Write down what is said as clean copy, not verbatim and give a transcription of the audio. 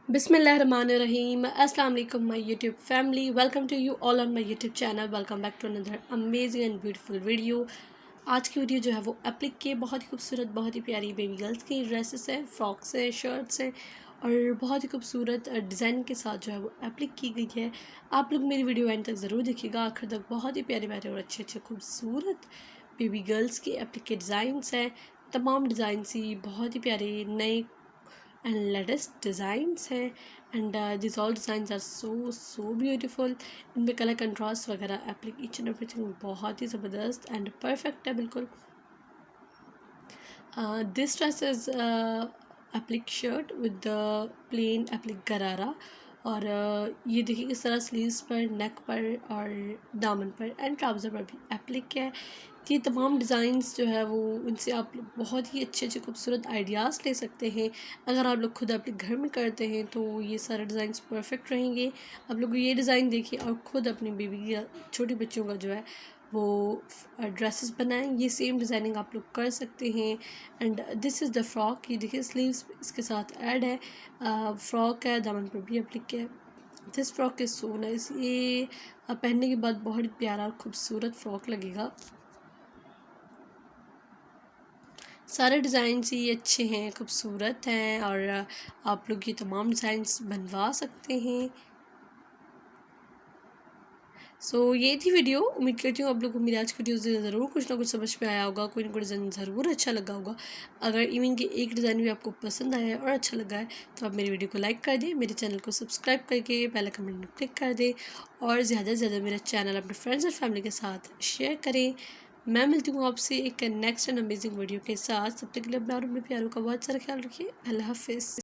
Bismillahirrahmanirrahim. Assalamu alaikum my YouTube family. Welcome to you all on my YouTube channel. Welcome back to another amazing and beautiful video. आज की video जो है वो applique के बहुत ही खूबसूरत बहुत ही प्यारी बेबी गर्ल्स की ड्रेसेस हैं, फ्रॉक्स हैं, शर्ट्स हैं और बहुत ही खूबसूरत डिज़ाइन के साथ जो है वो एप्लिक की गई है। आप लोग मेरी वीडियो एंड तक ज़रूर देखिएगा, आखिर तक बहुत ही प्यारे प्यारे और अच्छे अच्छे खूबसूरत बेबी गर्ल्स के एप्लिक के डिज़ाइंस हैं। तमाम डिज़ाइंस ही बहुत ही प्यारे नए and latest designs है and these all designs are so beautiful. इनमें कलर कंट्रास्ट वगैरह एप्लिक ईच एंड एवरीथिंग बहुत ही ज़बरदस्त एंड परफेक्ट है बिल्कुल. This dress is applique shirt with the plain applique gharara और ये देखिए किस तरह स्लीव्स पर, नेक पर और दामन पर एंड ट्राउज़र पर भी एप्लिक है. ये तमाम डिज़ाइंस जो है वो उनसे आप लोग बहुत ही अच्छे अच्छे खूबसूरत आइडियाज़ ले सकते हैं. अगर आप लोग खुद अपने घर में करते हैं तो ये सारे डिज़ाइंस परफेक्ट रहेंगे. आप लोग ये डिज़ाइन देखिए और ख़ुद अपनी बेबी या छोटे बच्चों का जो है वो ड्रेसेस बनाएं. ये सेम डिज़ाइनिंग आप लोग कर सकते हैं. And this is the frock. ये देखिए स्लीव्स इसके साथ ऐड है. फ्रॉक है, दामन पर भी एप्लिक है. This frock is so nice. ये पहनने के बाद बहुत प्यारा और खूबसूरत फ्रॉक लगेगा. सारे डिज़ाइंस ही अच्छे हैं, खूबसूरत हैं और आप लोग ये तमाम डिज़ाइंस बनवा सकते हैं. ये थी वीडियो. उम्मीद करती हूँ आप लोगों को मेरी आज की वीडियो से ज़रूर कुछ ना कुछ समझ में आया होगा, कोई ना कोई डिज़ाइन ज़रूर अच्छा लगा होगा. अगर इवन कि एक डिज़ाइन भी आपको पसंद आया है और अच्छा लगा है तो आप मेरी वीडियो को लाइक कर दें, मेरे चैनल को सब्सक्राइब करके बेल आइकन में क्लिक कर दें और ज़्यादा से ज़्यादा मेरा चैनल अपने फ्रेंड्स और फैमिली के साथ शेयर करें. मैं मिलती हूँ आपसे एक नेक्स्ट एंड अमेजिंग वीडियो के साथ. तब तक के लिए अपना और अपने प्यारों का बहुत सारा ख्याल रखिए. अल्लाह हाफिज़.